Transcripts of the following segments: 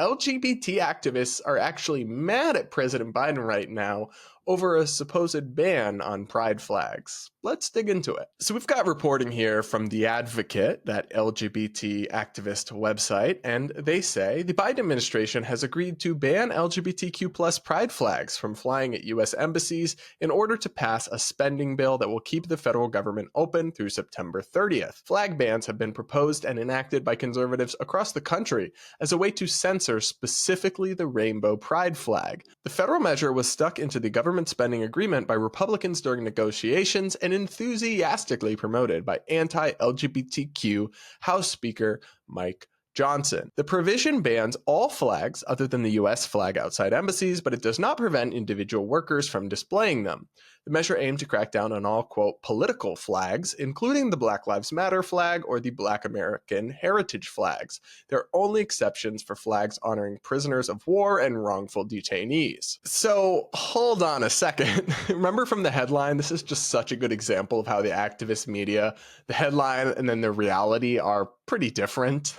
LGBT activists are actually mad at President Biden right now over a supposed ban on pride flags. Let's dig into it. So we've got reporting here from The Advocate, that LGBT activist website, and they say the Biden administration has agreed to ban LGBTQ plus pride flags from flying at U.S. embassies in order to pass a spending bill that will keep the federal government open through September 30th. Flag bans have been proposed and enacted by conservatives across the country as a way to censor specifically the rainbow pride flag. The federal measure was stuck into the government spending agreement by Republicans during negotiations and enthusiastically promoted by anti-LGBTQ House Speaker Mike Johnson. The provision bans all flags other than the U.S. flag outside embassies, but it does not prevent individual workers from displaying them. The measure aimed to crack down on all, quote, political flags, including the Black Lives Matter flag or the Black American Heritage flags. There are only exceptions for flags honoring prisoners of war and wrongful detainees. So hold on a second. Remember from the headline, this is just such a good example of how the activist media, the headline and then the reality are pretty different.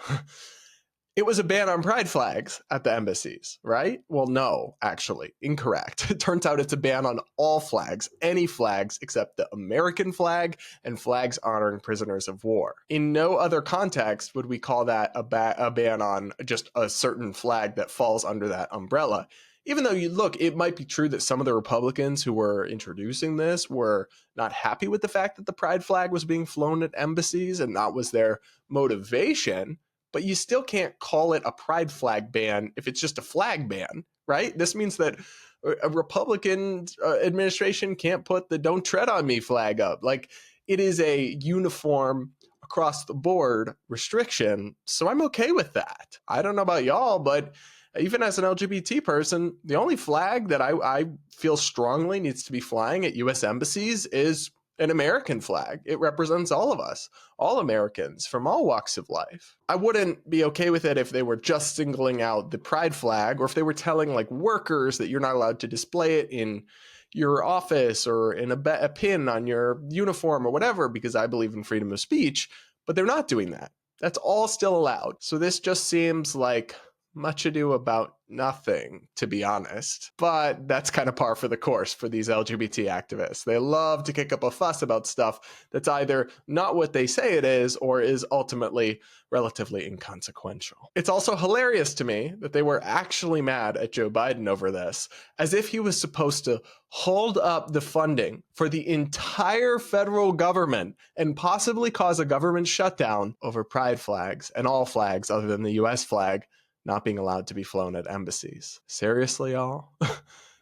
It was a ban on pride flags at the embassies, right? Well, no, actually, incorrect. It turns out it's a ban on all flags, any flags except the American flag and flags honoring prisoners of war. In no other context would we call that a ban on just a certain flag that falls under that umbrella. Even though you look, it might be true that some of the Republicans who were introducing this were not happy with the fact that the pride flag was being flown at embassies and that was their motivation. But you still can't call it a pride flag ban if it's just a flag ban, right? This means that a Republican administration can't put the "Don't Tread on Me" flag up. Like, it is a uniform across the board restriction. So I'm okay with that. I don't know about y'all, but even as an LGBT person, the only flag that I feel strongly needs to be flying at U.S. embassies is an American flag. It represents all of us, all Americans from all walks of life. I wouldn't be okay with it if they were just singling out the pride flag, or if they were telling like workers that you're not allowed to display it in your office or in a pin on your uniform or whatever, because I believe in freedom of speech, but they're not doing that. That's all still allowed. So this just seems like much ado about nothing, to be honest. But that's kind of par for the course for these LGBT activists. They love to kick up a fuss about stuff that's either not what they say it is or is ultimately relatively inconsequential. It's also hilarious to me that they were actually mad at Joe Biden over this, as if he was supposed to hold up the funding for the entire federal government and possibly cause a government shutdown over pride flags and all flags other than the US flag not being allowed to be flown at embassies. Seriously, y'all?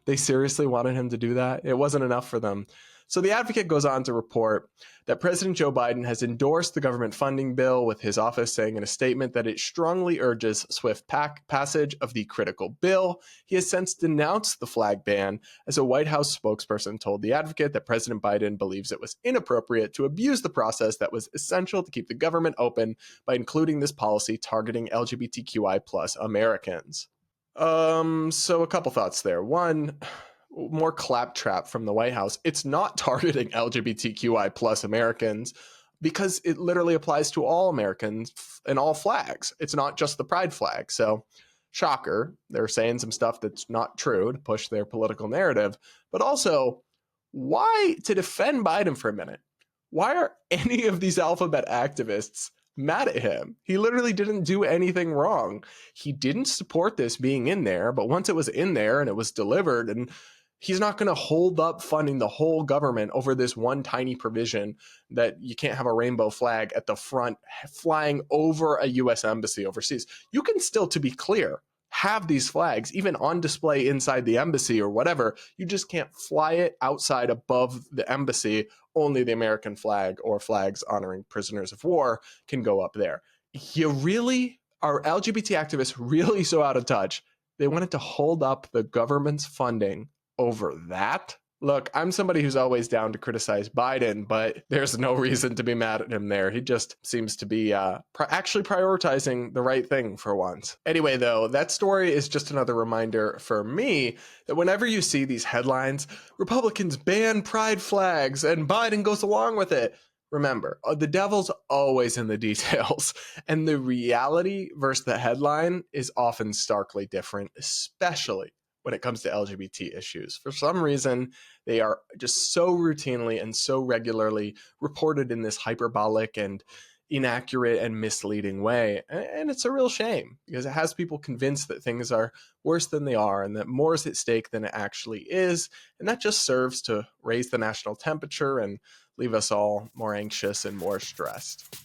They seriously wanted him to do that? It wasn't enough for them. So the Advocate goes on to report that President Joe Biden has endorsed the government funding bill, with his office saying in a statement that it strongly urges swift passage of the critical bill. He has since denounced the flag ban, as a White House spokesperson told the Advocate that President Biden believes it was inappropriate to abuse the process that was essential to keep the government open by including this policy targeting LGBTQI plus Americans. So a couple thoughts there. One, more claptrap from the White House. It's not targeting LGBTQI plus Americans because it literally applies to all Americans and all flags. It's not just the pride flag. So shocker, they're saying some stuff that's not true to push their political narrative. But also, why, to defend Biden for a minute, why are any of these alphabet activists mad at him? He literally didn't do anything wrong. He didn't support this being in there, but once it was in there and it was delivered, and he's not going to hold up funding the whole government over this one tiny provision that you can't have a rainbow flag at the front flying over a U.S. embassy overseas. You can still, to be clear, have these flags even on display inside the embassy or whatever. You just can't fly it outside above the embassy. Only the American flag or flags honoring prisoners of war can go up there. Are LGBT activists really so out of touch? They wanted to hold up the government's funding over that? Look, I'm somebody who's always down to criticize Biden, but there's no reason to be mad at him there. He just seems to be actually prioritizing the right thing for once. Anyway, though, that story is just another reminder for me that whenever you see these headlines, Republicans ban pride flags and Biden goes along with it, Remember, the devil's always in the details, and the reality versus the headline is often starkly different, especially when it comes to LGBT issues. For some reason, they are just so routinely and so regularly reported in this hyperbolic and inaccurate and misleading way. And it's a real shame because it has people convinced that things are worse than they are and that more is at stake than it actually is. And that just serves to raise the national temperature and leave us all more anxious and more stressed.